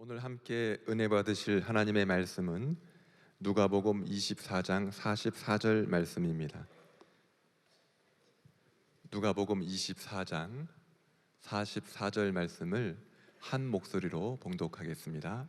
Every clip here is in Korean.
오늘 함께 은혜 받으실 하나님의 말씀은 누가복음 24장 44절 말씀입니다. 누가복음 24장 44절 말씀을 한 목소리로 봉독하겠습니다.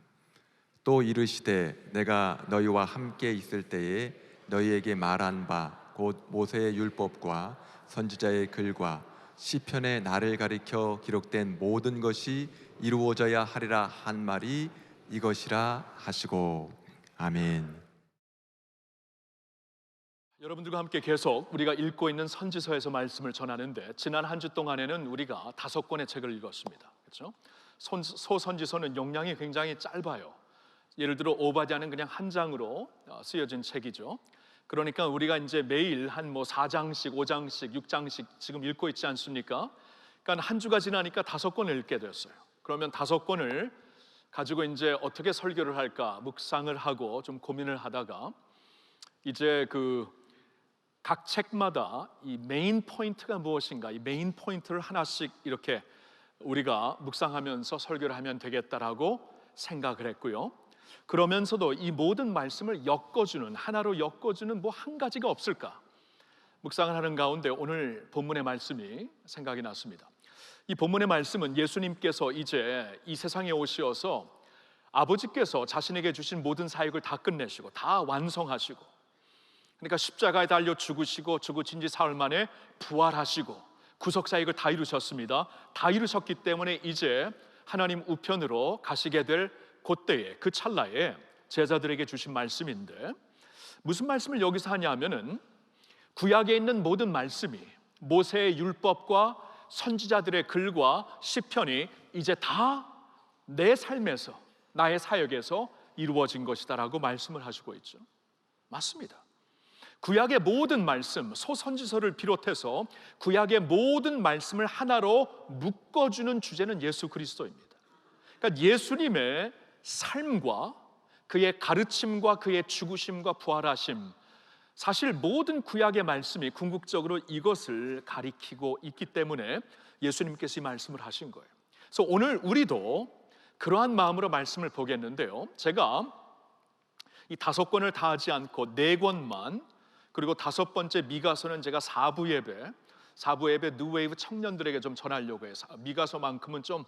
또 이르시되 내가 너희와 함께 있을 때에 너희에게 말한 바 곧 모세의 율법과 선지자의 글과 시편의 나를 가리켜 기록된 모든 것이 이루어져야 하리라 한 말이 이것이라 하시고. 아멘. 여러분들과 함께 계속 우리가 읽고 있는 선지서에서 말씀을 전하는데, 지난 한 주 동안에는 우리가 5권의 책을 읽었습니다. 그렇죠? 소선지서는 용량이 굉장히 짧아요. 예를 들어 오바댜는 그냥 한 장으로 쓰여진 책이죠. 그러니까 우리가 이제 매일 한 4장씩, 5장씩, 6장씩 지금 읽고 있지 않습니까? 그러니까 한 주가 지나니까 5권을 읽게 됐어요. 그러면 5권을 가지고 이제 어떻게 설교를 할까 묵상을 하고 좀 고민을 하다가 이제 각 책마다 이 메인 포인트가 무엇인가, 이 메인 포인트를 하나씩 이렇게 우리가 묵상하면서 설교를 하면 되겠다라고 생각을 했고요. 그러면서도 이 모든 말씀을 하나로 엮어주는 한 가지가 없을까 묵상을 하는 가운데 오늘 본문의 말씀이 생각이 났습니다. 이 본문의 말씀은 예수님께서 이제 이 세상에 오셔서 아버지께서 자신에게 주신 모든 사역을 다 끝내시고 다 완성하시고, 그러니까 십자가에 달려 죽으시고 죽으신 지 사흘 만에 부활하시고 구속사역을 다 이루셨습니다. 다 이루셨기 때문에 이제 하나님 우편으로 가시게 될 그때에, 그 찰나에 제자들에게 주신 말씀인데, 무슨 말씀을 여기서 하냐면은 구약에 있는 모든 말씀이, 모세의 율법과 선지자들의 글과 시편이 이제 다 내 삶에서, 나의 사역에서 이루어진 것이다라고 말씀을 하시고 있죠. 맞습니다. 구약의 모든 말씀, 소선지서를 비롯해서 구약의 모든 말씀을 하나로 묶어주는 주제는 예수 그리스도입니다. 그러니까 예수님의 삶과 그의 가르침과 그의 죽으심과 부활하심, 사실 모든 구약의 말씀이 궁극적으로 이것을 가리키고 있기 때문에 예수님께서 이 말씀을 하신 거예요. 그래서 오늘 우리도 그러한 마음으로 말씀을 보겠는데요, 제가 이 5권을 다 하지 않고 4권만, 그리고 5번째 미가서는 제가 4부 예배 뉴웨이브 청년들에게 좀 전하려고 해서, 미가서만큼은 좀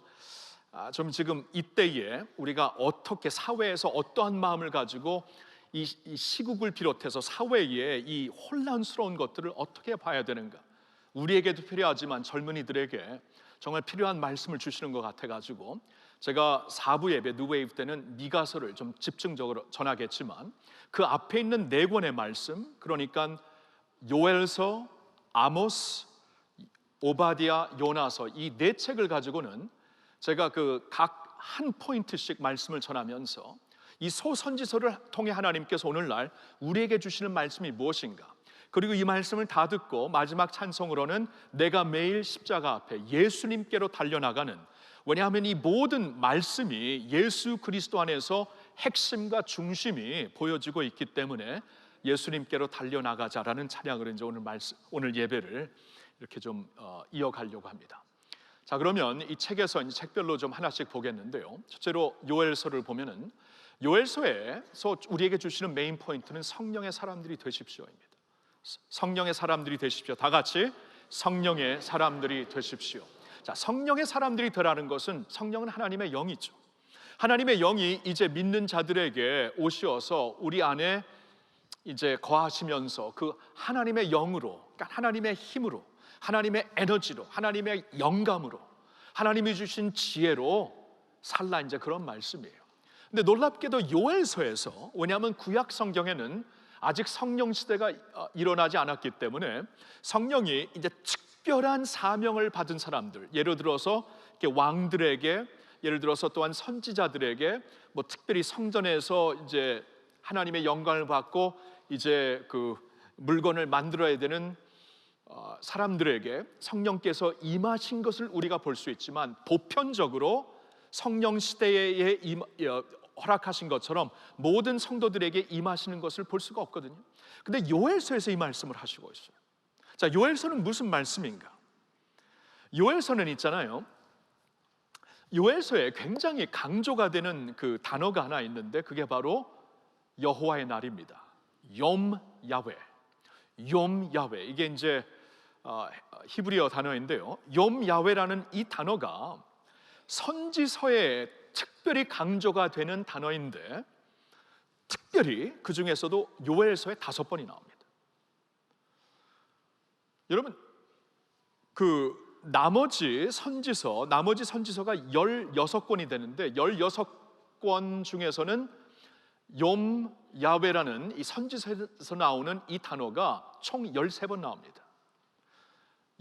지금 이때에 우리가 어떻게 사회에서 어떠한 마음을 가지고 이 시국을 비롯해서 사회의 이 혼란스러운 것들을 어떻게 봐야 되는가, 우리에게도 필요하지만 젊은이들에게 정말 필요한 말씀을 주시는 것 같아가지고 제가 4부 예배 뉴웨이브 때는 미가서를 좀 집중적으로 전하겠지만, 그 앞에 있는 4권의 말씀, 그러니까 요엘서, 아모스, 오바댜, 요나서, 이 4책을 가지고는 제가 각 한 포인트씩 말씀을 전하면서 이 소선지서를 통해 하나님께서 오늘날 우리에게 주시는 말씀이 무엇인가, 그리고 이 말씀을 다 듣고 마지막 찬송으로는 내가 매일 십자가 앞에 예수님께로 달려나가는, 왜냐하면 이 모든 말씀이 예수 그리스도 안에서 핵심과 중심이 보여지고 있기 때문에 예수님께로 달려나가자라는 찬양으로 이제 오늘 예배를 이렇게 좀 이어가려고 합니다. 자, 그러면 이 책에서 이제 책별로 좀 하나씩 보겠는데요, 첫째로 요엘서를 보면은, 요엘서에서 우리에게 주시는 메인 포인트는 성령의 사람들이 되십시오입니다. 성령의 사람들이 되십시오. 다 같이 성령의 사람들이 되십시오. 자, 성령의 사람들이 되라는 것은, 성령은 하나님의 영이죠. 하나님의 영이 이제 믿는 자들에게 오시어서 우리 안에 이제 거하시면서 그 하나님의 영으로, 그러니까 하나님의 힘으로, 하나님의 에너지로, 하나님의 영감으로, 하나님이 주신 지혜로 살라, 이제 그런 말씀이에요. 근데 놀랍게도 요엘서에서, 왜냐하면 구약 성경에는 아직 성령 시대가 일어나지 않았기 때문에 성령이 이제 특별한 사명을 받은 사람들, 예를 들어서 왕들에게, 예를 들어서 또한 선지자들에게, 특별히 성전에서 이제 하나님의 영광을 받고 이제 그 물건을 만들어야 되는 사람들에게 성령께서 임하신 것을 우리가 볼 수 있지만, 보편적으로 성령 시대에 허락하신 것처럼 모든 성도들에게 임하시는 것을 볼 수가 없거든요. 근데 요엘서에서 이 말씀을 하시고 있어요. 자, 요엘서는 무슨 말씀인가? 요엘서는 있잖아요, 요엘서에 굉장히 강조가 되는 그 단어가 하나 있는데 그게 바로 여호와의 날입니다. 욤 야훼. 욤 야훼. 이게 이제 히브리어 단어인데요. 욤 야훼라는 이 단어가 선지서에 특별히 강조가 되는 단어인데 특별히 그 중에서도 요엘서에 5번이 나옵니다. 여러분, 그 나머지 선지서가 16권이 되는데 16권 중에서는 욤 야훼라는 이 선지서에서 나오는 이 단어가 총 13번 나옵니다.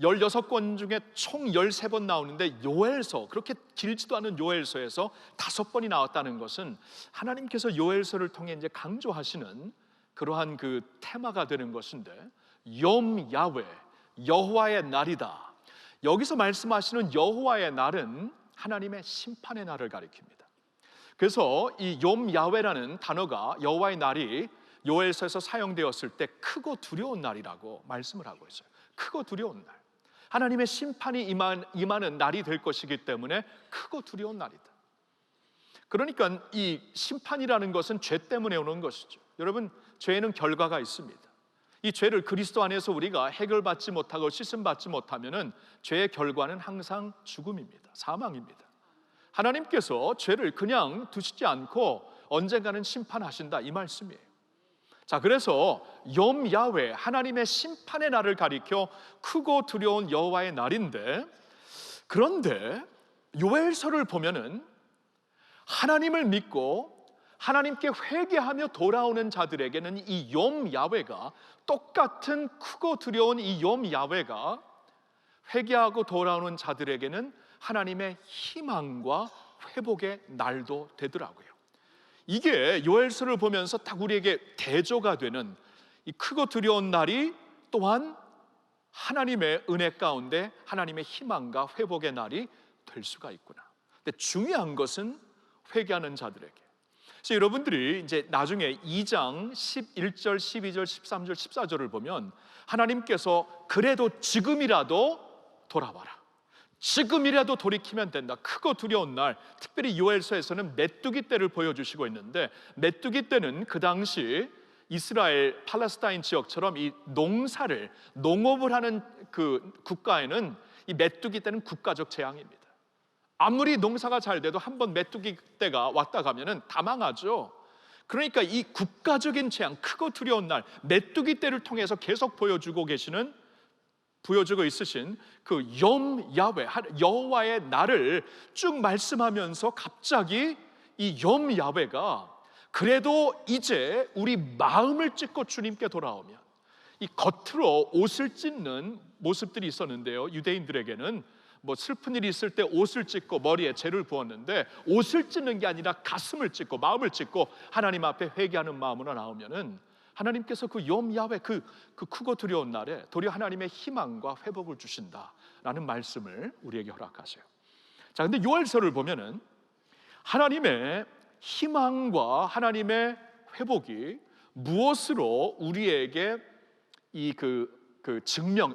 16권 중에 총 13번 나오는데 요엘서, 그렇게 길지도 않은 요엘서에서 5번이 나왔다는 것은 하나님께서 요엘서를 통해 이제 강조하시는 그러한 그 테마가 되는 것인데, 욤 야훼, 여호와의 날이다. 여기서 말씀하시는 여호와의 날은 하나님의 심판의 날을 가리킵니다. 그래서 이 욤 야훼라는 단어가 여호와의 날이 요엘서에서 사용되었을 때 크고 두려운 날이라고 말씀을 하고 있어요. 크고 두려운 날, 하나님의 심판이 임하는 날이 될 것이기 때문에 크고 두려운 날이다. 그러니까 이 심판이라는 것은 죄 때문에 오는 것이죠. 여러분, 죄에는 결과가 있습니다. 이 죄를 그리스도 안에서 우리가 해결받지 못하고 씻음받지 못하면은 죄의 결과는 항상 죽음입니다. 사망입니다. 하나님께서 죄를 그냥 두시지 않고 언젠가는 심판하신다, 이 말씀이에요. 자, 그래서 욤 야훼, 하나님의 심판의 날을 가리켜 크고 두려운 여호와의 날인데, 그런데 요엘서를 보면은 하나님을 믿고 하나님께 회개하며 돌아오는 자들에게는 이 욤 야훼가, 똑같은 크고 두려운 이 욤 야훼가 회개하고 돌아오는 자들에게는 하나님의 희망과 회복의 날도 되더라고요. 이게 요엘서를 보면서 딱 우리에게 대조가 되는, 이 크고 두려운 날이 또한 하나님의 은혜 가운데 하나님의 희망과 회복의 날이 될 수가 있구나. 근데 중요한 것은 회개하는 자들에게. 그래서 여러분들이 이제 나중에 2장 11절, 12절, 13절, 14절을 보면 하나님께서 그래도 지금이라도 돌아와라, 지금이라도 돌이키면 된다, 크고 두려운 날, 특별히 요엘서에서는 메뚜기 떼를 보여주시고 있는데, 메뚜기 떼는 그 당시 이스라엘 팔레스타인 지역처럼 이 농업을 하는 그 국가에는 이 메뚜기 떼는 국가적 재앙입니다. 아무리 농사가 잘 돼도 한번 메뚜기 떼가 왔다 가면은 다 망하죠. 그러니까 이 국가적인 재앙, 크고 두려운 날, 메뚜기 떼를 통해서 계속 보여주고 있으신 그 욤 야훼, 여호와의 날을 쭉 말씀하면서 갑자기 이 욤 야훼가 그래도 이제 우리 마음을 찢고 주님께 돌아오면, 이 겉으로 옷을 찢는 모습들이 있었는데요, 유대인들에게는 뭐 슬픈 일이 있을 때 옷을 찢고 머리에 재를 부었는데, 옷을 찢는 게 아니라 가슴을 찢고 마음을 찢고 하나님 앞에 회개하는 마음으로 나오면은 하나님께서 그 욤 야훼, 그 크고 두려운 날에 도리어 하나님의 희망과 회복을 주신다라는 말씀을 우리에게 허락하세요. 자, 근데 요엘서를 보면은 하나님의 희망과 하나님의 회복이 무엇으로 우리에게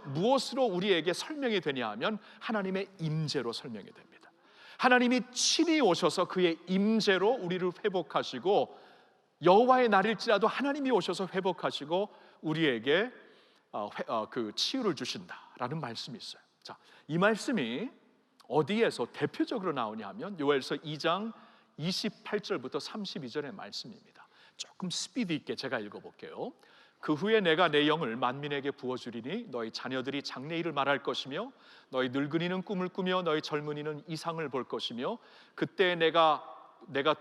무엇으로 우리에게 설명이 되냐 하면 하나님의 임재로 설명이 됩니다. 하나님이 친히 오셔서 그의 임재로 우리를 회복하시고, 여호와의 날일지라도 하나님이 오셔서 회복하시고 우리에게 그 치유를 주신다라는 말씀이 있어요. 자, 이 말씀이 어디에서 대표적으로 나오냐 하면 요엘서 2장 28절부터 32절의 말씀입니다. 조금 스피드 있게 제가 읽어볼게요. 그 후에 내가 내 영을 만민에게 부어주리니 너희 자녀들이 장래일을 말할 것이며 너희 늙은이는 꿈을 꾸며 너희 젊은이는 이상을 볼 것이며 그때 내가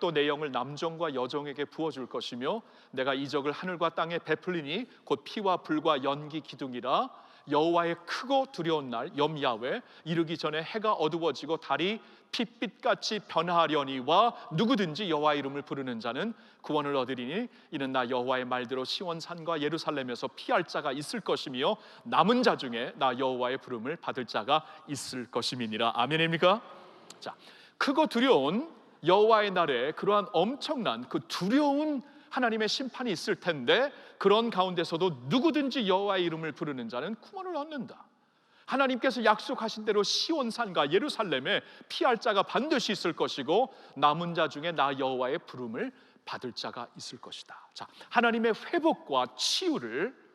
또 내 영을 남정과 여정에게 부어줄 것이며 내가 이적을 하늘과 땅에 베풀리니 곧 피와 불과 연기 기둥이라. 여호와의 크고 두려운 날 욤 야훼 이르기 전에 해가 어두워지고 달이 핏빛같이 변하려니와 누구든지 여호와 이름을 부르는 자는 구원을 얻으리니 이는 나 여호와의 말대로 시온산과 예루살렘에서 피할 자가 있을 것이며 남은 자 중에 나 여호와의 부름을 받을 자가 있을 것임이니라. 아멘입니까? 자, 크고 두려운 여호와의 날에 그러한 엄청난 그 두려운 하나님의 심판이 있을 텐데, 그런 가운데서도 누구든지 여호와의 이름을 부르는 자는 구원을 얻는다. 하나님께서 약속하신 대로 시온산과 예루살렘에 피할 자가 반드시 있을 것이고 남은 자 중에 나 여호와의 부름을 받을 자가 있을 것이다. 자, 하나님의 회복과 치유를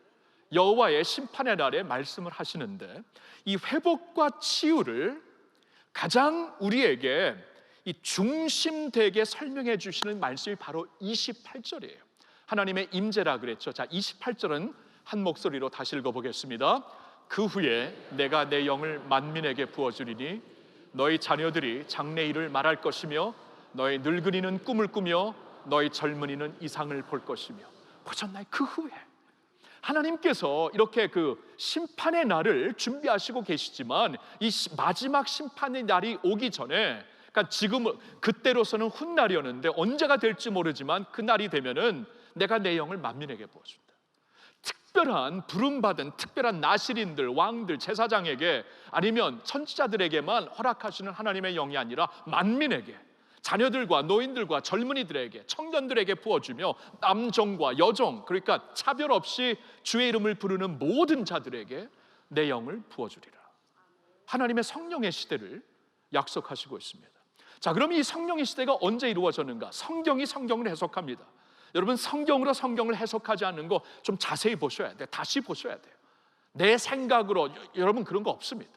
여호와의 심판의 날에 말씀을 하시는데, 이 회복과 치유를 가장 우리에게 이 중심되게 설명해 주시는 말씀이 바로 28절이에요. 하나님의 임재라 그랬죠. 자, 28절은 한 목소리로 다시 읽어보겠습니다. 그 후에 내가 내 영을 만민에게 부어주리니 너희 자녀들이 장래일을 말할 것이며 너희 늙은이는 꿈을 꾸며 너희 젊은이는 이상을 볼 것이며. 보셨나요? 그 후에 하나님께서 이렇게 그 심판의 날을 준비하시고 계시지만 이 마지막 심판의 날이 오기 전에, 그러니까 지금은 그때로서는 훗날이었는데 언제가 될지 모르지만 그 날이 되면은 내가 내 영을 만민에게 부어준다. 특별한 부름받은 특별한 나실인들, 왕들, 제사장에게 아니면 선지자들에게만 허락하시는 하나님의 영이 아니라 만민에게, 자녀들과 노인들과 젊은이들에게, 청년들에게 부어주며 남정과 여정, 그러니까 차별 없이 주의 이름을 부르는 모든 자들에게 내 영을 부어주리라. 하나님의 성령의 시대를 약속하시고 있습니다. 자, 그럼 이 성령의 시대가 언제 이루어졌는가? 성경이 성경을 해석합니다. 여러분, 성경으로 성경을 해석하지 않는 거 좀 자세히 보셔야 돼요. 다시 보셔야 돼요. 내 생각으로, 여러분 그런 거 없습니다.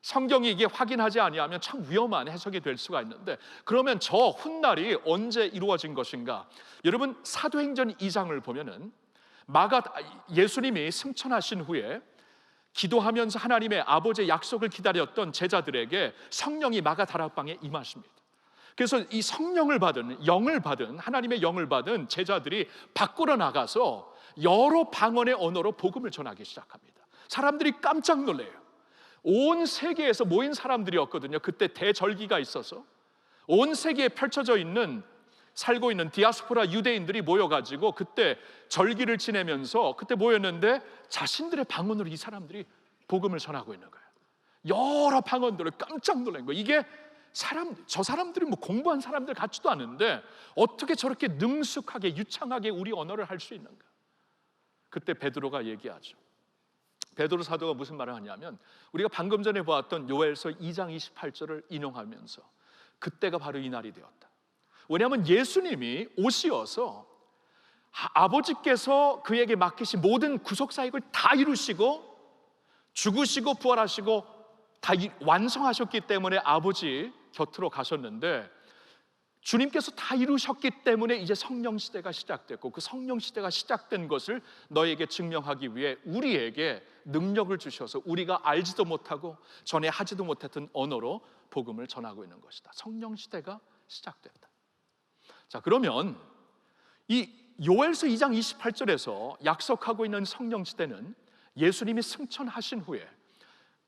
성경이 이게 확인하지 아니하면 참 위험한 해석이 될 수가 있는데, 그러면 저 훗날이 언제 이루어진 것인가? 여러분, 사도행전 2장을 보면은 예수님이 승천하신 후에 기도하면서 하나님의 아버지의 약속을 기다렸던 제자들에게 성령이 마가다락방에 임하십니다. 그래서 이 성령을 받은, 영을 받은, 하나님의 영을 받은 제자들이 밖으로 나가서 여러 방언의 언어로 복음을 전하기 시작합니다. 사람들이 깜짝 놀래요. 온 세계에서 모인 사람들이었거든요. 그때 대절기가 있어서 온 세계에 펼쳐져 있는, 살고 있는 디아스포라 유대인들이 모여가지고 그때 절기를 지내면서 그때 모였는데 자신들의 방언으로 이 사람들이 복음을 전하고 있는 거예요. 여러 방언들을 깜짝 놀란 거예요. 이게 저 사람들이 뭐 공부한 사람들 같지도 않은데 어떻게 저렇게 능숙하게 유창하게 우리 언어를 할 수 있는가? 그때 베드로가 얘기하죠. 베드로 사도가 무슨 말을 하냐면, 우리가 방금 전에 보았던 요엘서 2장 28절을 인용하면서 그때가 바로 이 날이 되었다. 왜냐하면 예수님이 오시어서 아버지께서 그에게 맡기신 모든 구속사역을 다 이루시고 죽으시고 부활하시고 다 완성하셨기 때문에 아버지 곁으로 가셨는데, 주님께서 다 이루셨기 때문에 이제 성령 시대가 시작됐고, 그 성령 시대가 시작된 것을 너에게 증명하기 위해 우리에게 능력을 주셔서 우리가 알지도 못하고 전에 하지도 못했던 언어로 복음을 전하고 있는 것이다. 성령 시대가 시작됐다. 자, 그러면 이 요엘서 2장 28절에서 약속하고 있는 성령 시대는 예수님이 승천하신 후에,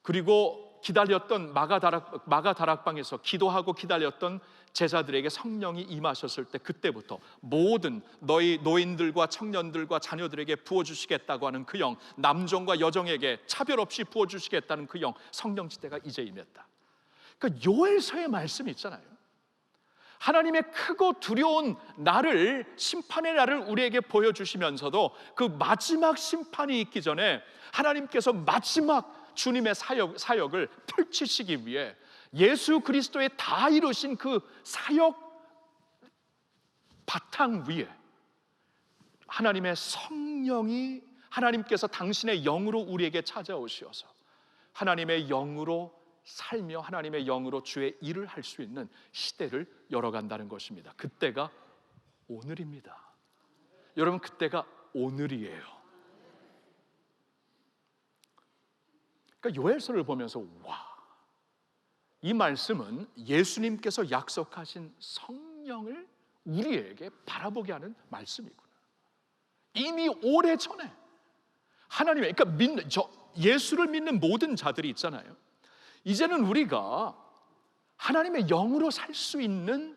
그리고 기다렸던 마가다락방에서 기도하고 기다렸던 제자들에게 성령이 임하셨을 때, 그때부터 모든 너희 노인들과 청년들과 자녀들에게 부어주시겠다고 하는 그 영, 남종과 여종에게 차별 없이 부어주시겠다는 그 영, 성령 시대가 이제 임했다. 그러니까 요엘서의 말씀이 있잖아요. 하나님의 크고 두려운 날을, 심판의 날을 우리에게 보여주시면서도 그 마지막 심판이 있기 전에 하나님께서 마지막 주님의 사역을 펼치시기 위해 예수 그리스도의 다 이루신 그 사역 바탕 위에 하나님의 성령이, 하나님께서 당신의 영으로 우리에게 찾아오셔서 하나님의 영으로 살며 하나님의 영으로 주의 일을 할 수 있는 시대를 열어간다는 것입니다. 그때가 오늘입니다. 여러분, 그때가 오늘이에요. 그러니까 요엘서를 보면서 이 말씀은 예수님께서 약속하신 성령을 우리에게 바라보게 하는 말씀이구나. 이미 오래전에 하나님의, 그러니까 예수를 믿는 모든 자들이 있잖아요. 이제는 우리가 하나님의 영으로 살 수 있는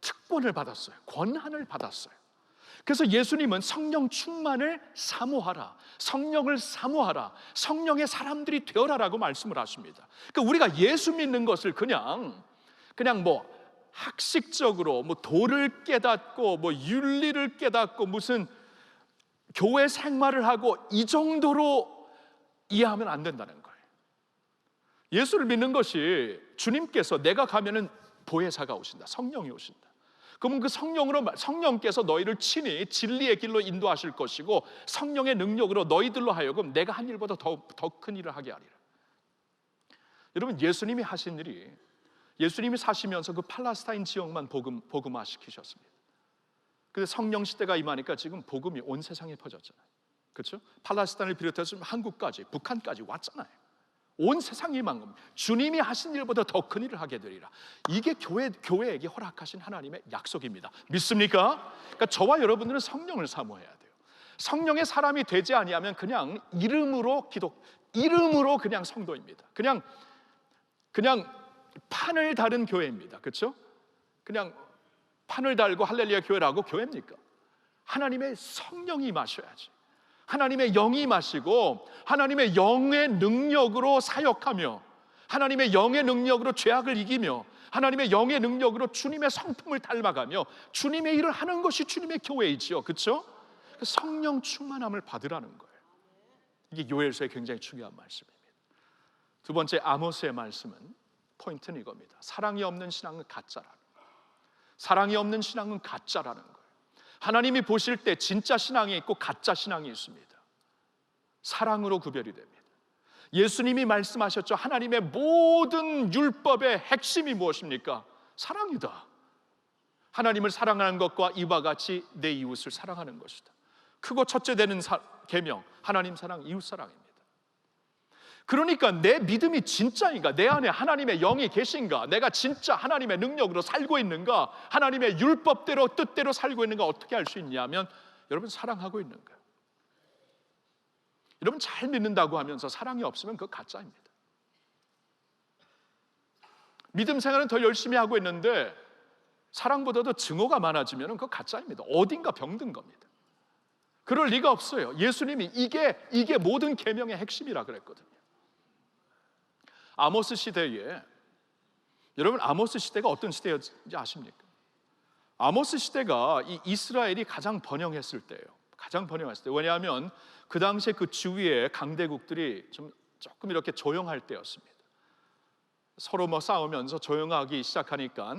특권을 받았어요. 권한을 받았어요. 그래서 예수님은 성령 충만을 사모하라, 성령을 사모하라, 성령의 사람들이 되어라라고 말씀을 하십니다. 그러니까 우리가 예수 믿는 것을 그냥 뭐 학식적으로 뭐 도를 깨닫고 뭐 윤리를 깨닫고 무슨 교회 생활을 하고 이 정도로 이해하면 안 된다는 거예요. 예수를 믿는 것이 주님께서 내가 가면은 보혜사가 오신다, 성령이 오신다. 그러면 그 성령께서 너희를 친히 진리의 길로 인도하실 것이고 성령의 능력으로 너희들로 하여금 내가 한 일보다 더 큰 일을 하게 하리라. 여러분, 예수님이 하신 일이, 예수님이 사시면서 그 팔레스타인 지역만 복음화시키셨습니다. 근데 성령 시대가 임하니까 지금 복음이 온 세상에 퍼졌잖아요. 그렇죠? 팔레스타인을 비롯해서 한국까지, 북한까지 왔잖아요. 온 세상이 임한 겁니다. 주님이 하신 일보다 더 큰 일을 하게 되리라. 이게 교회에게 허락하신 하나님의 약속입니다. 믿습니까? 그러니까 저와 여러분들은 성령을 사모해야 돼요. 성령의 사람이 되지 아니하면 그냥 이름으로 그냥 성도입니다. 그냥 판을 다른 교회입니다. 그렇죠? 그냥 판을 달고 할렐루야 교회라고 교회입니까? 하나님의 성령이 임하셔야지. 하나님의 영이 임하시고 하나님의 영의 능력으로 사역하며 하나님의 영의 능력으로 죄악을 이기며 하나님의 영의 능력으로 주님의 성품을 닮아가며 주님의 일을 하는 것이 주님의 교회이지요. 그렇죠? 성령 충만함을 받으라는 거예요. 이게 요엘서의 굉장히 중요한 말씀입니다. 두 번째, 아모스의 말씀은 포인트는 이겁니다. 사랑이 없는 신앙은 가짜라는 거예요. 사랑이 없는 신앙은 가짜라는 거예요. 하나님이 보실 때 진짜 신앙이 있고 가짜 신앙이 있습니다. 사랑으로 구별이 됩니다. 예수님이 말씀하셨죠. 하나님의 모든 율법의 핵심이 무엇입니까? 사랑이다. 하나님을 사랑하는 것과 이와 같이 내 이웃을 사랑하는 것이다. 크고 첫째 되는 계명, 하나님 사랑, 이웃 사랑입니다. 그러니까 내 믿음이 진짜인가? 내 안에 하나님의 영이 계신가? 내가 진짜 하나님의 능력으로 살고 있는가? 하나님의 율법대로 뜻대로 살고 있는가? 어떻게 알 수 있냐면 여러분, 사랑하고 있는 거예요. 여러분, 잘 믿는다고 하면서 사랑이 없으면 그거 가짜입니다. 믿음 생활은 더 열심히 하고 있는데 사랑보다도 증오가 많아지면 그거 가짜입니다. 어딘가 병든 겁니다. 그럴 리가 없어요. 예수님이 이게 모든 계명의 핵심이라 그랬거든요. 아모스 시대에, 여러분, 아모스 시대가 어떤 시대였는지 아십니까? 아모스 시대가 이 이스라엘이 가장 번영했을 때예요. 가장 번영했을 때. 왜냐하면 그 당시에 그 주위의 강대국들이 조금 이렇게 조용할 때였습니다. 서로 싸우면서 조용하기 시작하니까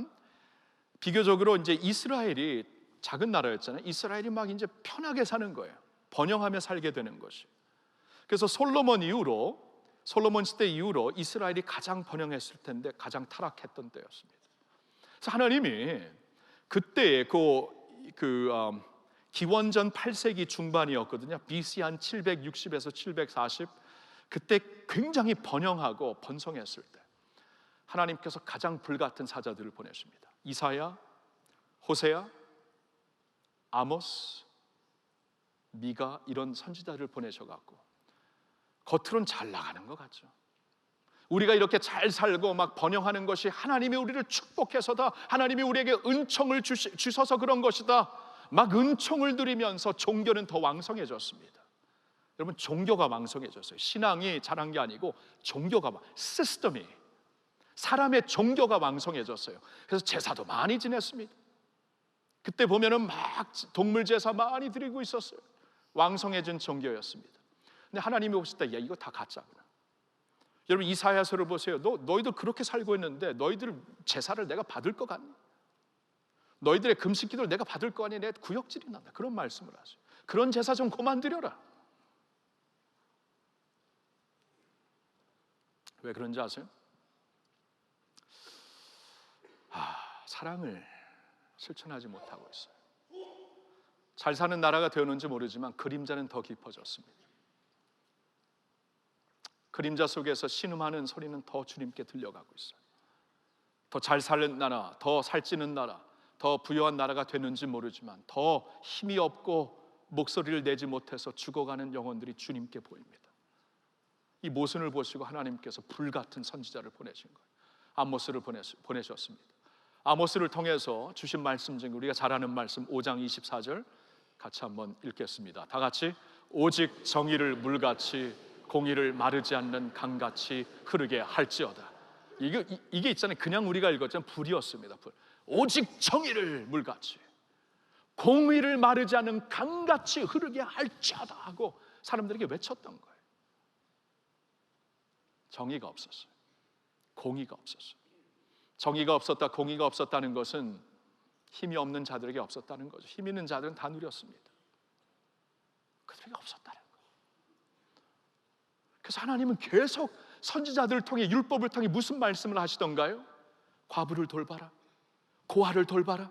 비교적으로 이제 이스라엘이 작은 나라였잖아요. 이스라엘이 막 이제 편하게 사는 거예요. 번영하며 살게 되는 것이. 그래서 솔로몬 시대 이후로 이스라엘이 가장 번영했을 텐데 가장 타락했던 때였습니다. 그래서 하나님이 그때에 기원전 8세기 중반이었거든요. BC 한 760에서 740, 그때 굉장히 번영하고 번성했을 때 하나님께서 가장 불같은 사자들을 보내십니다. 이사야, 호세야, 아모스, 미가, 이런 선지자를 보내셔갖고 겉으론 잘 나가는 것 같죠. 우리가 이렇게 잘 살고 막 번영하는 것이 하나님이 우리를 축복해서다, 하나님이 우리에게 은총을 주셔서 그런 것이다, 막 은총을 누리면서 종교는 더 왕성해졌습니다. 여러분, 종교가 왕성해졌어요. 신앙이 자란 게 아니고 종교가, 시스템이, 사람의 종교가 왕성해졌어요. 그래서 제사도 많이 지냈습니다. 그때 보면은 막 동물 제사 많이 드리고 있었어요. 왕성해진 종교였습니다. 근데 하나님이 보실 때, 야, 이거 다 가짜구나. 여러분, 이사야서를 보세요. 너희들 그렇게 살고 있는데 너희들 제사를 내가 받을 것 같니? 너희들의 금식 기도를 내가 받을 거 아니? 내 구역질이 난다. 그런 말씀을 하죠. 그런 제사 좀 그만 드려라. 왜 그런지 아세요? 사랑을 실천하지 못하고 있어요. 잘 사는 나라가 되었는지 모르지만 그림자는 더 깊어졌습니다. 그림자 속에서 신음하는 소리는 더 주님께 들려가고 있어요. 더 잘 사는 나라, 더 살찌는 나라, 더 부유한 나라가 됐는지 모르지만 더 힘이 없고 목소리를 내지 못해서 죽어가는 영혼들이 주님께 보입니다. 이 모순을 보시고 하나님께서 불같은 선지자를 보내신 거예요. 아모스를 보내셨습니다. 아모스를 통해서 주신 말씀 중에 우리가 잘 아는 말씀 5장 24절 같이 한번 읽겠습니다. 다 같이. 오직 정의를 물같이 공의를 마르지 않는 강같이 흐르게 할지어다. 이게 있잖아요. 그냥 우리가 읽었지만 불이었습니다. 불. 오직 정의를 물같이 공의를 마르지 않는 강같이 흐르게 할지어다 하고 사람들에게 외쳤던 거예요. 정의가 없었어요. 공의가 없었어요. 정의가 없었다, 공의가 없었다는 것은 힘이 없는 자들에게 없었다는 거죠. 힘 있는 자들은 다 누렸습니다. 그들에게 없었다는 거예요. 그래서 하나님은 계속 선지자들을 통해, 율법을 통해 무슨 말씀을 하시던가요? 과부를 돌봐라, 고아를 돌봐라,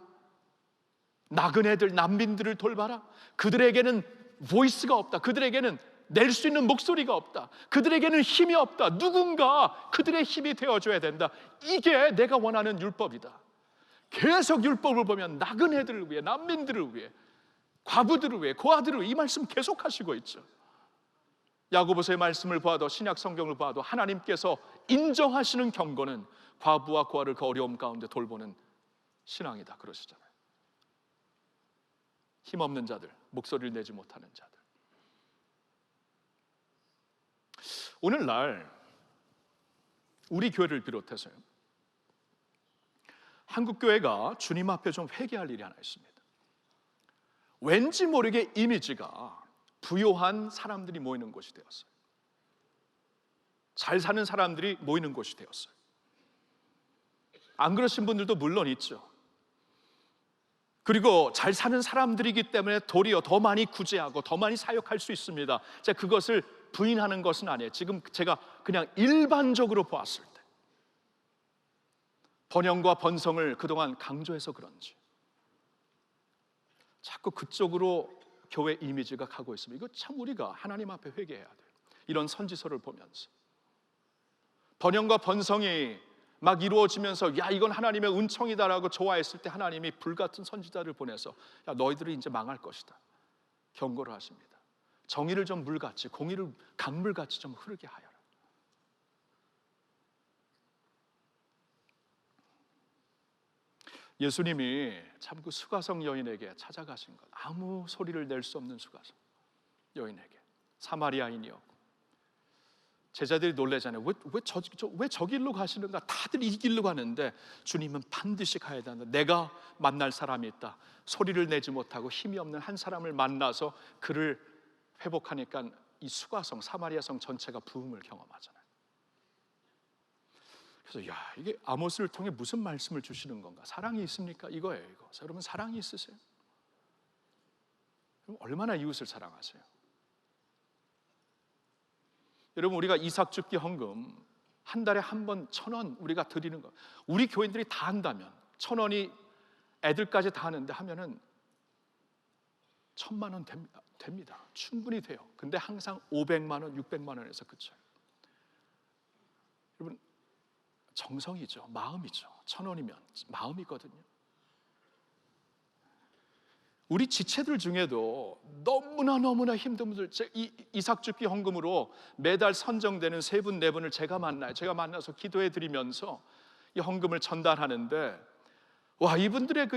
나그네들, 난민들을 돌봐라. 그들에게는 보이스가 없다. 그들에게는 낼 수 있는 목소리가 없다. 그들에게는 힘이 없다. 누군가 그들의 힘이 되어줘야 된다. 이게 내가 원하는 율법이다. 계속 율법을 보면 나그네들을 위해, 난민들을 위해, 과부들을 위해, 고아들을 위해 이 말씀 계속 하시고 있죠. 야고보서의 말씀을 봐도, 신약 성경을 봐도 하나님께서 인정하시는 경고는 과부와 고아를 그 어려움 가운데 돌보는 신앙이다 그러시잖아요. 힘없는 자들, 목소리를 내지 못하는 자들. 오늘날 우리 교회를 비롯해서요, 한국교회가 주님 앞에 좀 회개할 일이 하나 있습니다. 왠지 모르게 이미지가 부요한 사람들이 모이는 곳이 되었어요. 잘 사는 사람들이 모이는 곳이 되었어요. 안 그러신 분들도 물론 있죠. 그리고 잘 사는 사람들이기 때문에 도리어 더 많이 구제하고 더 많이 사역할 수 있습니다. 제가 그것을 부인하는 것은 아니에요. 지금 제가 그냥 일반적으로 보았을 때 번영과 번성을 그동안 강조해서 그런지 자꾸 그쪽으로 교회 이미지가 가고 있습니다. 이거 참 우리가 하나님 앞에 회개해야 돼요. 이런 선지서를 보면서 번영과 번성이 막 이루어지면서 야 이건 하나님의 은총이다라고 좋아했을 때 하나님이 불같은 선지자를 보내서 야 너희들이 이제 망할 것이다 경고를 하십니다. 정의를 좀 물같이, 공의를 강물같이 좀 흐르게 하여라. 예수님이 참 그 수가성 여인에게 찾아가신 것, 아무 소리를 낼 수 없는 수가성 여인에게, 사마리아인이었고 제자들이 놀라잖아요. 왜 저 길로 가시는가? 다들 이 길로 가는데 주님은 반드시 가야 된다. 내가 만날 사람이 있다. 소리를 내지 못하고 힘이 없는 한 사람을 만나서 그를 회복하니까 이 수가성, 사마리아성 전체가 부흥을 경험하잖아요. 그래서 야 이게 아모스를 통해 무슨 말씀을 주시는 건가? 사랑이 있습니까? 이거예요. 이거. 여러분 사랑이 있으세요? 얼마나 이웃을 사랑하세요? 여러분 우리가 이삭 죽기 헌금 한 달에 한 번 1,000원 우리가 드리는 거, 우리 교인들이 다 한다면 1,000원이 애들까지 다 하는데 하면은 1,000만 원 됩니다. 충분히 돼요. 근데 항상 500만 원, 600만 원에서 그쳐요. 여러분 정성이죠. 마음이죠. 1,000원이면 마음이거든요. 우리 지체들 중에도 너무나 힘든 분들, 이삭 죽기 헌금으로 매달 선정되는 3분, 4분을 제가 만나요. 제가 만나서 기도해 드리면서 이 헌금을 전달하는데 와 이분들의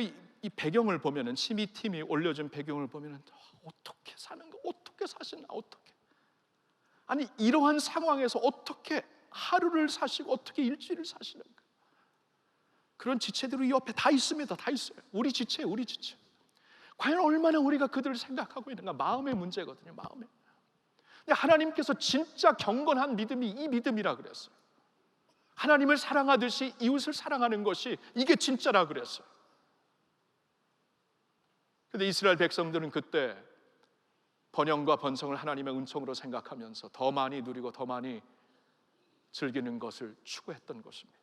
이 배경을 보면은, 심의팀이 올려준 배경을 보면은 어떻게 사는 거, 어떻게 사시나, 어떻게, 아니 이러한 상황에서 어떻게 하루를 사시고 어떻게 일주일을 사시는가. 그런 지체들이 옆에 다 있습니다. 다 있어요. 우리 지체. 과연 얼마나 우리가 그들을 생각하고 있는가. 마음의 문제거든요. 마음에. 근데 하나님께서 진짜 경건한 믿음이 이 믿음이라 그랬어요. 하나님을 사랑하듯이 이웃을 사랑하는 것이 이게 진짜라 그랬어요. 근데 이스라엘 백성들은 그때 번영과 번성을 하나님의 은총으로 생각하면서 더 많이 누리고 더 많이 즐기는 것을 추구했던 것입니다.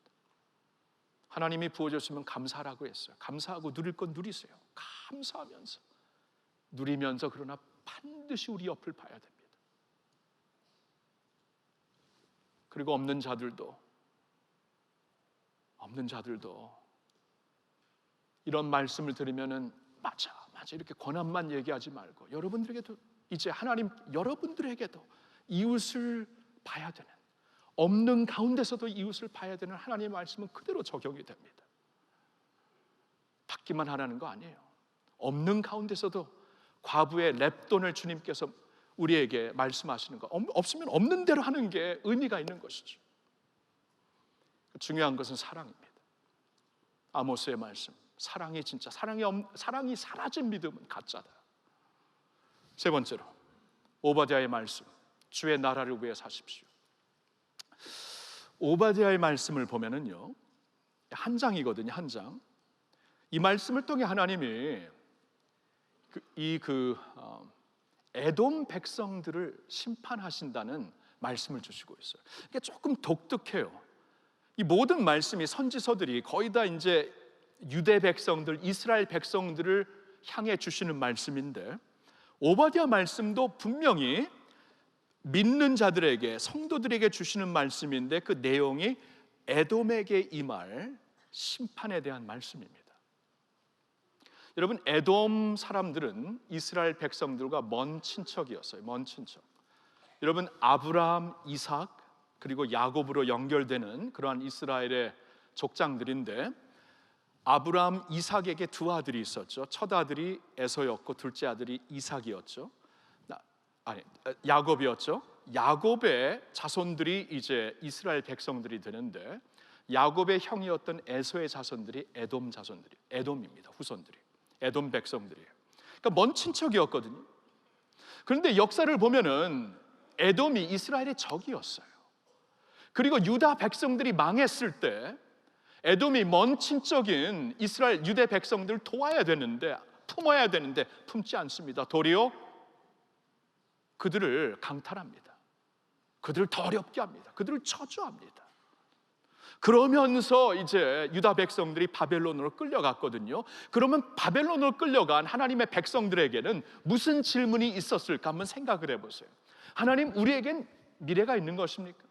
하나님이 부어줬으면 감사하라고 했어요. 감사하고 누릴 건 누리세요. 감사하면서 누리면서, 그러나 반드시 우리 옆을 봐야 됩니다. 그리고 없는 자들도 이런 말씀을 들으면은 맞아 이렇게 권한만 얘기하지 말고 여러분들에게도 이제 하나님 여러분들에게도 이웃을 봐야 되는, 없는 가운데서도 이웃을 봐야 되는 하나님의 말씀은 그대로 적용이 됩니다. 받기만 하라는 거 아니에요. 없는 가운데서도 과부의 렙돈을 주님께서 우리에게 말씀하시는 거, 없으면 없는 대로 하는 게 의미가 있는 것이죠. 중요한 것은 사랑입니다. 아모스의 말씀, 사랑이 진짜, 사랑이 사라진 믿음은 가짜다. 세 번째로 오바댜의 말씀, 주의 나라를 위해 사십시오. 오바댜의 말씀을 보면은요, 한 장이거든요, 한 장. 이 말씀을 통해 하나님이 에돔 백성들을 심판하신다는 말씀을 주시고 있어요. 이게 조금 독특해요. 이 모든 말씀이, 선지서들이 거의 다 이제 유대 백성들, 이스라엘 백성들을 향해 주시는 말씀인데, 오바댜 말씀도 분명히 믿는 자들에게, 성도들에게 주시는 말씀인데, 그 내용이 에돔에게 임할 심판에 대한 말씀입니다. 여러분, 에돔 사람들은 이스라엘 백성들과 먼 친척이었어요. 먼 친척. 여러분, 아브라함, 이삭 그리고 야곱으로 연결되는 그러한 이스라엘의 족장들인데, 아브라함, 이삭에게 두 아들이 있었죠. 첫 아들이 에서였고 둘째 아들이 이삭이었죠. 야곱이었죠. 야곱의 자손들이 이제 이스라엘 백성들이 되는데, 야곱의 형이었던 에서의 자손들이 에돔 자손들이, 에돔입니다. 후손들이 에돔 백성들이에요. 그러니까 먼 친척이었거든요. 그런데 역사를 보면은 에돔이 이스라엘의 적이었어요. 그리고 유다 백성들이 망했을 때 에돔이 먼 친척인 이스라엘 유대 백성들을 도와야 되는데, 품어야 되는데 품지 않습니다. 도리어 그들을 강탈합니다. 그들을 더럽게 합니다. 그들을 저주합니다. 그러면서 이제 유다 백성들이 바벨론으로 끌려갔거든요. 그러면 바벨론으로 끌려간 하나님의 백성들에게는 무슨 질문이 있었을까 한번 생각을 해보세요. 하나님, 우리에겐 미래가 있는 것입니까?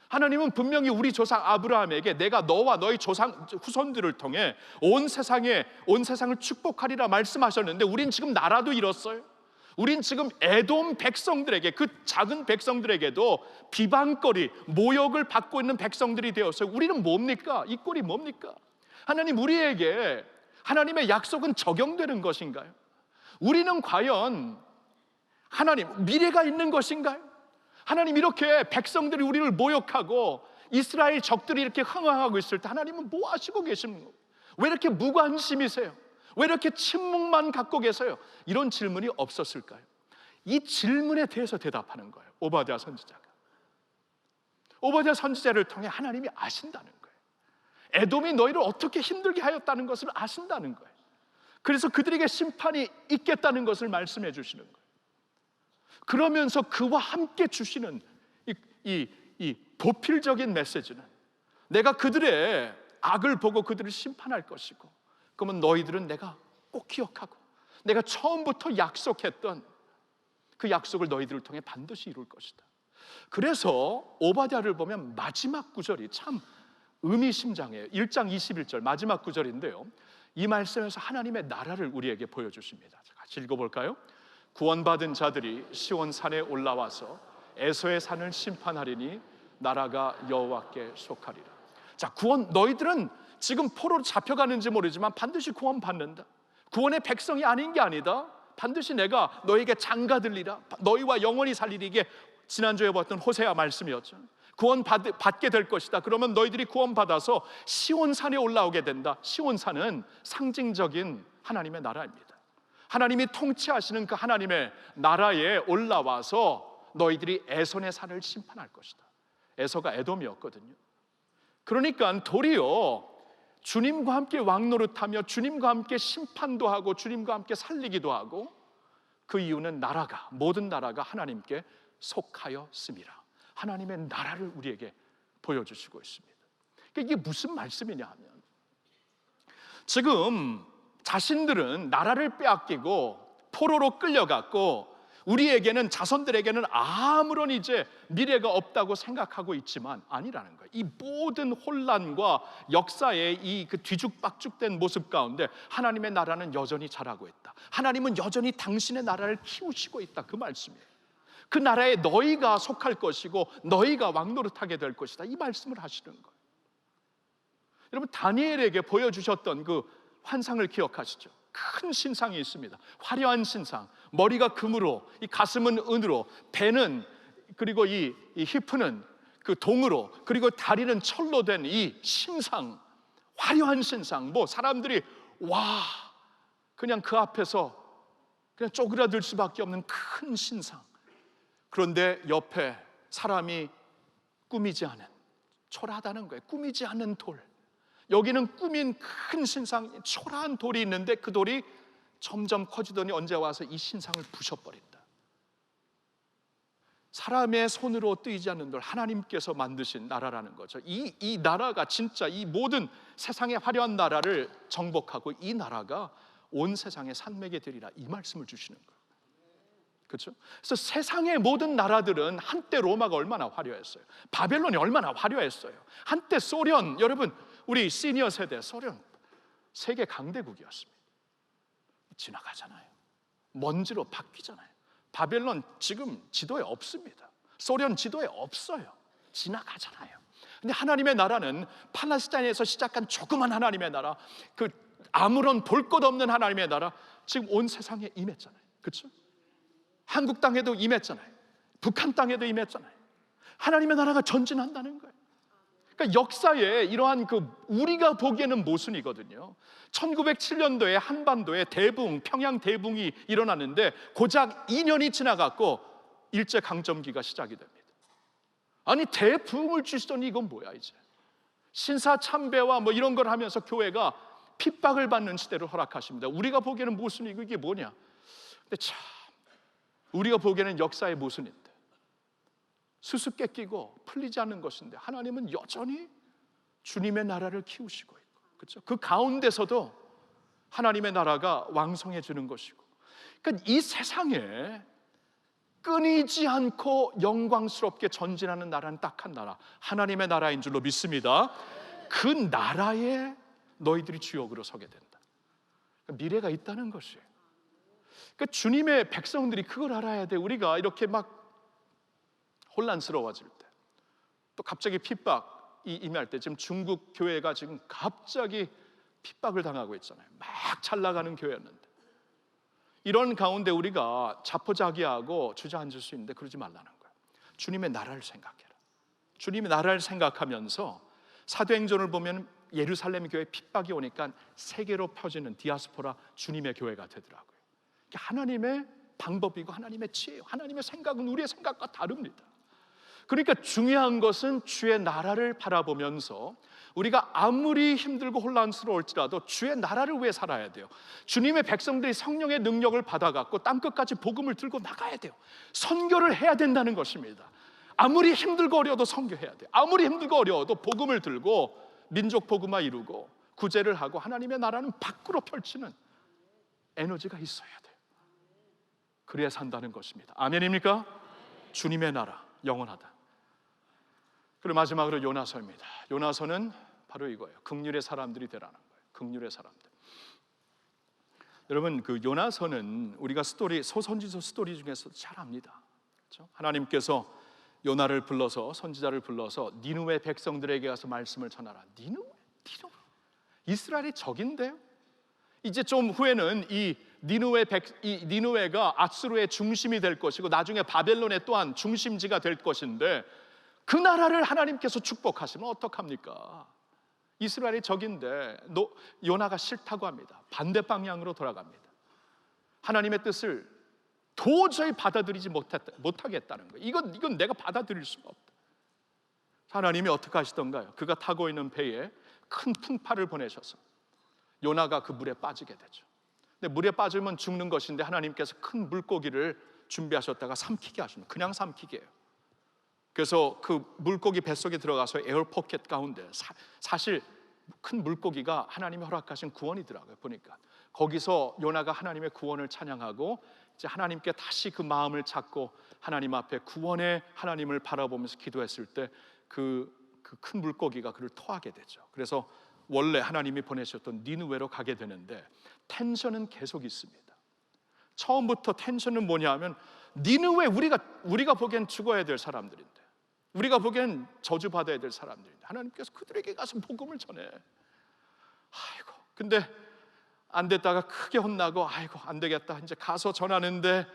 하나님은 분명히 우리 조상 아브라함에게 내가 너와 너희 조상 후손들을 통해 온 세상을 축복하리라 말씀하셨는데, 우린 지금 나라도 잃었어요. 우린 지금 에돔 백성들에게, 그 작은 백성들에게도 비방거리, 모욕을 받고 있는 백성들이 되었어요. 우리는 뭡니까? 이 꼴이 뭡니까? 하나님, 우리에게 하나님의 약속은 적용되는 것인가요? 우리는 과연 하나님 미래가 있는 것인가요? 하나님, 이렇게 백성들이 우리를 모욕하고 이스라엘 적들이 이렇게 흥황하고 있을 때 하나님은 뭐 하시고 계십니까? 왜 이렇게 무관심이세요? 왜 이렇게 침묵만 갖고 계세요? 이런 질문이 없었을까요? 이 질문에 대해서 대답하는 거예요, 오바댜 선지자가. 오바댜 선지자를 통해 하나님이 아신다는 거예요. 에돔이 너희를 어떻게 힘들게 하였다는 것을 아신다는 거예요. 그래서 그들에게 심판이 있겠다는 것을 말씀해 주시는 거예요. 그러면서 그와 함께 주시는 이 보필적인 메시지는, 내가 그들의 악을 보고 그들을 심판할 것이고, 그러면 너희들은 내가 꼭 기억하고 내가 처음부터 약속했던 그 약속을 너희들을 통해 반드시 이룰 것이다. 그래서 오바댜를 보면 마지막 구절이 참 의미심장해요. 1장 21절 마지막 구절인데요, 이 말씀에서 하나님의 나라를 우리에게 보여주십니다. 같이 읽어볼까요? 구원받은 자들이 시온 산에 올라와서 에서의 산을 심판하리니 나라가 여호와께 속하리라. 자, 너희들은 지금 포로로 잡혀가는지 모르지만 반드시 구원받는다. 구원의 백성이 아닌 게 아니다. 반드시 내가 너에게 장가들리라, 너희와 영원히 살리리. 이게 지난주에 봤던 호세아 말씀이었죠. 구원받게 될 것이다. 그러면 너희들이 구원받아서 시온산에 올라오게 된다. 시온산은 상징적인 하나님의 나라입니다. 하나님이 통치하시는 그 하나님의 나라에 올라와서 너희들이 에손의 산을 심판할 것이다. 에서가 에돔이었거든요. 그러니까 도리어 주님과 함께 왕노릇하며 주님과 함께 심판도 하고 주님과 함께 살리기도 하고, 그 이유는 모든 나라가 하나님께 속하였음이라. 하나님의 나라를 우리에게 보여주시고 있습니다. 그러니까 이게 무슨 말씀이냐 하면, 지금 자신들은 나라를 빼앗기고 포로로 끌려갔고, 우리에게는, 자손들에게는 아무런 이제 미래가 없다고 생각하고 있지만 아니라는 거예요. 이 모든 혼란과 역사의 이 뒤죽박죽된 모습 가운데 하나님의 나라는 여전히 자라고 있다. 하나님은 여전히 당신의 나라를 키우시고 있다. 그 말씀이에요. 그 나라에 너희가 속할 것이고 너희가 왕노릇하게 될 것이다. 이 말씀을 하시는 거예요. 여러분, 다니엘에게 보여주셨던 그 환상을 기억하시죠? 큰 신상이 있습니다. 화려한 신상. 머리가 금으로, 이 가슴은 은으로, 배는, 그리고 이 히프는 그 동으로, 그리고 다리는 철로 된 이 신상, 화려한 신상. 뭐 사람들이 와, 그냥 그 앞에서 그냥 쪼그라들 수밖에 없는 큰 신상. 그런데 옆에 사람이 꾸미지 않은 초라하다는 거예요. 꾸미지 않는 돌. 여기는 꾸민 큰 신상, 초라한 돌이 있는데 그 돌이 점점 커지더니 언제 와서 이 신상을 부셔버린다. 사람의 손으로 뜨이지 않는 돌, 하나님께서 만드신 나라라는 거죠. 이 나라가 진짜 이 모든 세상의 화려한 나라를 정복하고 이 나라가 온 세상의 산맥이 되리라, 이 말씀을 주시는 거예요. 그렇죠? 그래서 세상의 모든 나라들은 한때 로마가 얼마나 화려했어요. 바벨론이 얼마나 화려했어요. 한때 소련, 여러분 우리 시니어 세대, 소련 세계 강대국이었습니다. 지나가잖아요. 먼지로 바뀌잖아요. 바벨론 지금 지도에 없습니다. 소련 지도에 없어요. 지나가잖아요. 근데 하나님의 나라는 팔레스타인에서 시작한 조그만 하나님의 나라, 그 아무런 볼 것 없는 하나님의 나라, 지금 온 세상에 임했잖아요. 그렇죠? 한국 땅에도 임했잖아요. 북한 땅에도 임했잖아요. 하나님의 나라가 전진한다는 거예요. 그러니까 역사에 이러한 우리가 보기에는 모순이거든요. 1907년도에 한반도에 대붕, 평양 대붕이 일어났는데 고작 2년이 지나갔고 일제 강점기가 시작이 됩니다. 아니 대붕을 주시더니 이건 뭐야 이제. 신사 참배와 뭐 이런 걸 하면서 교회가 핍박을 받는 시대를 허락하십니다. 우리가 보기에는 모순이고 이게 뭐냐. 근데 참 우리가 보기에는 역사의 모순인데 수수께끼고 풀리지 않는 것인데 하나님은 여전히 주님의 나라를 키우시고 있고, 그렇죠? 그 가운데서도 하나님의 나라가 왕성해지는 것이고, 그러니까 이 세상에 끊이지 않고 영광스럽게 전진하는 나라는 딱 한 나라, 하나님의 나라인 줄로 믿습니다. 그 나라에 너희들이 주역으로 서게 된다. 그러니까 미래가 있다는 것이에요. 그러니까 주님의 백성들이 그걸 알아야 돼. 우리가 이렇게 막 혼란스러워질 때, 또 갑자기 핍박이 임할 때, 지금 중국 교회가 지금 갑자기 핍박을 당하고 있잖아요. 막 잘 나가는 교회였는데, 이런 가운데 우리가 자포자기하고 주저앉을 수 있는데 그러지 말라는 거예요. 주님의 나라를 생각해라. 주님의 나라를 생각하면서 사도행전을 보면 예루살렘 교회 핍박이 오니까 세계로 펴지는 디아스포라 주님의 교회가 되더라고요. 하나님의 방법이고 하나님의 지혜예요. 하나님의 생각은 우리의 생각과 다릅니다. 그러니까 중요한 것은 주의 나라를 바라보면서 우리가 아무리 힘들고 혼란스러울지라도 주의 나라를 위해 살아야 돼요. 주님의 백성들이 성령의 능력을 받아갖고 땅끝까지 복음을 들고 나가야 돼요. 선교를 해야 된다는 것입니다. 아무리 힘들고 어려워도 선교해야 돼요. 아무리 힘들고 어려워도 복음을 들고 민족 복음화 이루고 구제를 하고 하나님의 나라는 밖으로 펼치는 에너지가 있어야 돼요. 그래야 산다는 것입니다. 아멘입니까? 주님의 나라 영원하다. 그리고 마지막으로 요나서입니다. 요나서는 바로 이거예요. 긍휼의 사람들이 되라는 거예요. 긍휼의 사람들. 여러분 그 요나서는 우리가 소선지서 스토리 중에서 잘 압니다. 그렇죠? 하나님께서 요나를 불러서, 선지자를 불러서 니느웨 백성들에게 가서 말씀을 전하라. 니느웨? 이스라엘이 적인데요. 이제 좀 후에는 이 니느웨가 아수르의 중심이 될 것이고 나중에 바벨론의 또한 중심지가 될 것인데, 그 나라를 하나님께서 축복하시면 어떡합니까? 이스라엘이 적인데 요나가 싫다고 합니다. 반대 방향으로 돌아갑니다. 하나님의 뜻을 도저히 받아들이지 못하겠다는 거예요. 이건 내가 받아들일 수가 없다. 하나님이 어떻게 하시던가요? 그가 타고 있는 배에 큰 풍파를 보내셔서 요나가 그 물에 빠지게 되죠. 근데 물에 빠지면 죽는 것인데 하나님께서 큰 물고기를 준비하셨다가 삼키게 하십니다. 그냥 삼키게요. 그래서 그 물고기 뱃속에 들어가서 에어포켓 가운데 사실 큰 물고기가 하나님이 허락하신 구원이더라고요. 보니까 거기서 요나가 하나님의 구원을 찬양하고 이제 하나님께 다시 그 마음을 찾고 하나님 앞에 구원의 하나님을 바라보면서 기도했을 때 그 큰 물고기가 그를 토하게 되죠. 그래서 원래 하나님이 보내셨던 니느웨로 가게 되는데 텐션은 계속 있습니다. 처음부터 텐션은 뭐냐면 니느웨 우리가 보기엔 죽어야 될 사람들인데, 우리가 보기엔 저주받아야 될 사람들인데 하나님께서 그들에게 가서 복음을 전해. 아이고, 근데 안 됐다가 크게 혼나고 아이고 안 되겠다 이제 가서 전하는데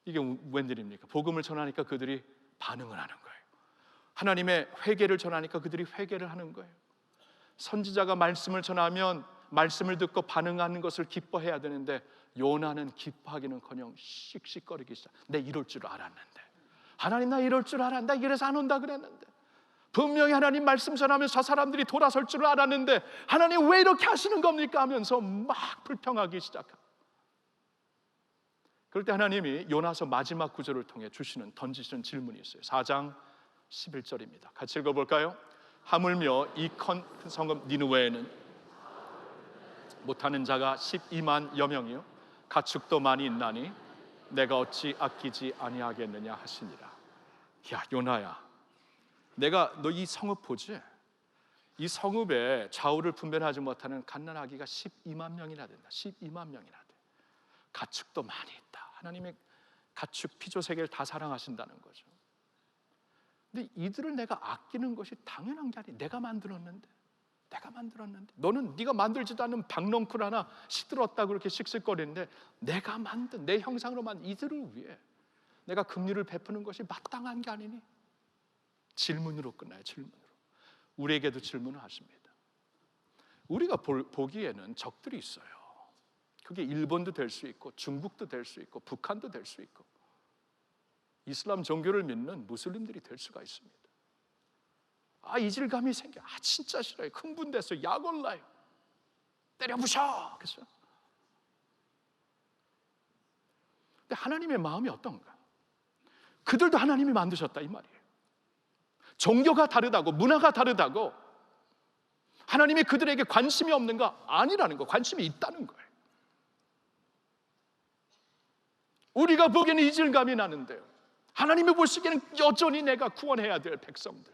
이게 웬일입니까? 복음을 전하니까 그들이 반응을 하는 거예요. 하나님의 회개를 전하니까 그들이 회개를 하는 거예요. 선지자가 말씀을 전하면 말씀을 듣고 반응하는 것을 기뻐해야 되는데 요나는 기뻐하기는커녕 씩씩거리기 시작. 내 이럴 줄 알았는데, 하나님 나 이럴 줄 알았는데, 나 이래서 안 온다 그랬는데, 분명히 하나님 말씀 전하면서 저 사람들이 돌아설 줄 알았는데 하나님 왜 이렇게 하시는 겁니까? 하면서 막 불평하기 시작합니다. 그럴 때 하나님이 요나서 마지막 구절을 통해 던지시는 질문이 있어요. 4장 11절입니다. 같이 읽어볼까요? 하물며 이 큰 성읍 니느웨에는 못하는 자가 12만여 명이요 가축도 많이 있나니 내가 어찌 아끼지 아니하겠느냐 하시니라. 야, 요나야, 내가 너 이 성읍 보지? 이 성읍에 좌우를 분별하지 못하는 갓난아기가 12만 명이나 된다. 12만 명이나 돼. 가축도 많이 있다. 하나님의 가축 피조 세계를 다 사랑하신다는 거죠. 근데 이들을 내가 아끼는 것이 당연한 게 아니. 내가 만들었는데 너는 네가 만들지도 않는 박넝쿨 하나 시들었다고 그렇게 씩씩거리는데 내가 만든 내 형상으로 만든 이들을 위해 내가 긍휼을 베푸는 것이 마땅한 게 아니니? 질문으로 끝나요. 질문으로. 우리에게도 질문을 하십니다. 우리가 보기에는 적들이 있어요. 그게 일본도 될 수 있고 중국도 될 수 있고 북한도 될 수 있고 이슬람 종교를 믿는 무슬림들이 될 수가 있습니다. 이질감이 생겨. 진짜 싫어요. 흥분돼서 약 올라요. 때려 부셔. 그렇죠? 근데 하나님의 마음이 어떤가? 그들도 하나님이 만드셨다 이 말이에요. 종교가 다르다고, 문화가 다르다고 하나님이 그들에게 관심이 없는가? 아니라는 거. 관심이 있다는 거예요. 우리가 보기에는 이질감이 나는데요, 하나님이 보시기에는 여전히 내가 구원해야 될 백성들,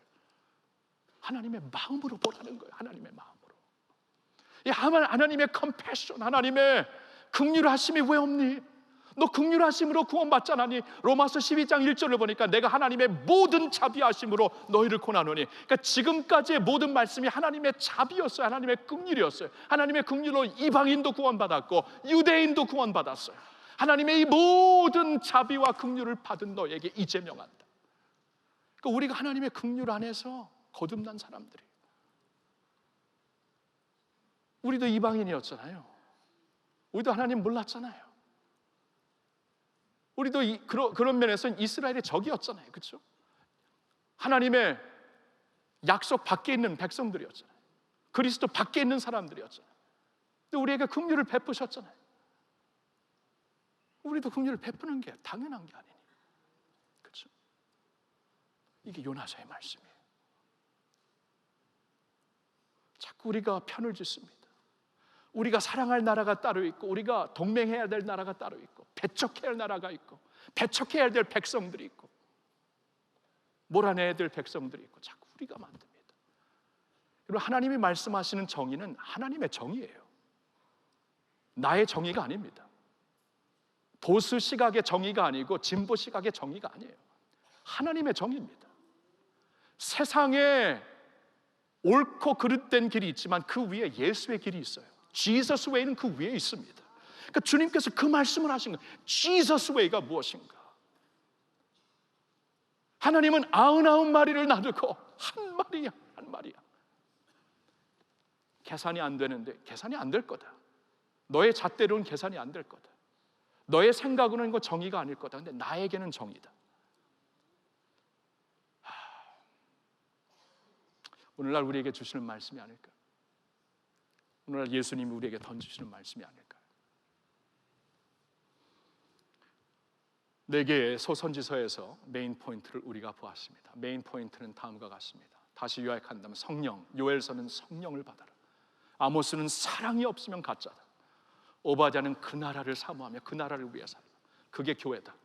하나님의 마음으로 보라는 거예요. 하나님의 마음으로. 하나님의 컴패션, 하나님의 긍휼하심이 왜 없니? 너 긍휼하심으로 구원받잖아니. 로마서 12장 1절을 보니까 내가 하나님의 모든 자비하심으로 너희를 고나노니. 그러니까 지금까지의 모든 말씀이 하나님의 자비였어요. 하나님의 긍휼이었어요. 하나님의 긍휼로 이방인도 구원받았고 유대인도 구원받았어요. 하나님의 이 모든 자비와 긍휼을 받은 너에게 이제 명한다. 그러니까 우리가 하나님의 긍휼 안에서 거듭난 사람들이에요. 우리도 이방인이었잖아요. 우리도 하나님 몰랐잖아요. 우리도 그런 면에서는 이스라엘의 적이었잖아요. 그렇죠? 하나님의 약속 밖에 있는 백성들이었잖아요. 그리스도 밖에 있는 사람들이었잖아요. 근데 우리에게 긍휼을 베푸셨잖아요. 우리도 긍휼을 베푸는 게 당연한 게 아니니. 그렇죠? 이게 요나서의 말씀이에요. 자꾸 우리가 편을 짓습니다. 우리가 사랑할 나라가 따로 있고 우리가 동맹해야 될 나라가 따로 있고 배척해야 할 나라가 있고 배척해야 될 백성들이 있고 몰아내야 될 백성들이 있고 자꾸 우리가 만듭니다. 그리고 하나님이 말씀하시는 정의는 하나님의 정의예요. 나의 정의가 아닙니다. 보수 시각의 정의가 아니고 진보 시각의 정의가 아니에요. 하나님의 정의입니다. 세상에 옳고 그릇된 길이 있지만 그 위에 예수의 길이 있어요. Jesus way는 그 위에 있습니다. 그러니까 주님께서 그 말씀을 하신 거예요. Jesus way가 무엇인가? 하나님은 99마리를 놔두고 한 마리야. 계산이 안 되는데 계산이 안 될 거다. 너의 잣대로는 계산이 안 될 거다. 너의 생각으로는 이거 정의가 아닐 거다. 근데 나에게는 정의다. 오늘날 우리에게 주시는 말씀이 아닐까? 오늘날 예수님이 우리에게 던지시는 말씀이 아닐까? 4개의 소선지서에서 메인 포인트를 우리가 보았습니다. 메인 포인트는 다음과 같습니다. 다시 요약한다면 성령, 요엘서는 성령을 받아라. 아모스는 사랑이 없으면 가짜다. 오바댜는 그 나라를 사모하며 그 나라를 위해 살라. 그게 교회다.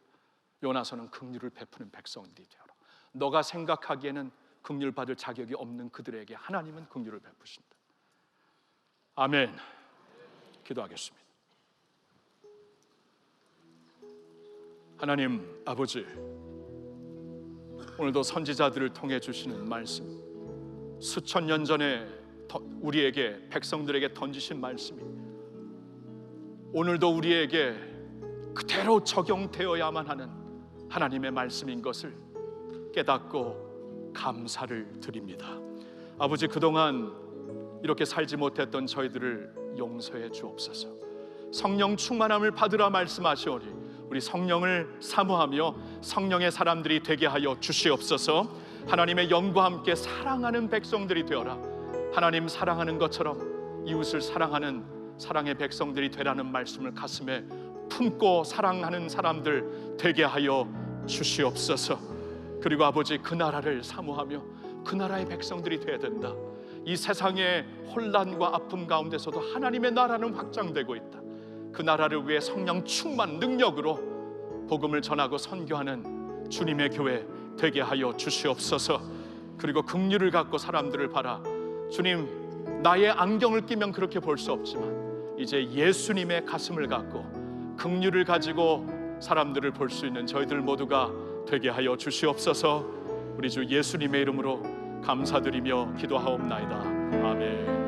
요나서는 긍휼을 베푸는 백성들이 되어라. 너가 생각하기에는 긍휼 받을 자격이 없는 그들에게 하나님은 긍휼을 베푸신다. 아멘. 기도하겠습니다. 하나님 아버지, 오늘도 선지자들을 통해 주시는 말씀, 수천 년 전에 우리에게 백성들에게 던지신 말씀이 오늘도 우리에게 그대로 적용되어야만 하는 하나님의 말씀인 것을 깨닫고 감사를 드립니다. 아버지, 그동안 이렇게 살지 못했던 저희들을 용서해 주옵소서. 성령 충만함을 받으라 말씀하시오니 우리 성령을 사모하며 성령의 사람들이 되게 하여 주시옵소서. 하나님의 영과 함께 사랑하는 백성들이 되어라. 하나님 사랑하는 것처럼 이웃을 사랑하는 사랑의 백성들이 되라는 말씀을 가슴에 품고 사랑하는 사람들 되게 하여 주시옵소서. 그리고 아버지, 그 나라를 사모하며 그 나라의 백성들이 되어야 된다. 이 세상의 혼란과 아픔 가운데서도 하나님의 나라는 확장되고 있다. 그 나라를 위해 성령 충만 능력으로 복음을 전하고 선교하는 주님의 교회 되게 하여 주시옵소서. 그리고 긍휼을 갖고 사람들을 바라. 주님, 나의 안경을 끼면 그렇게 볼 수 없지만 이제 예수님의 가슴을 갖고 긍휼을 가지고 사람들을 볼 수 있는 저희들 모두가 되게 하여 주시옵소서. 우리 주 예수님의 이름으로 감사드리며 기도하옵나이다. 아멘.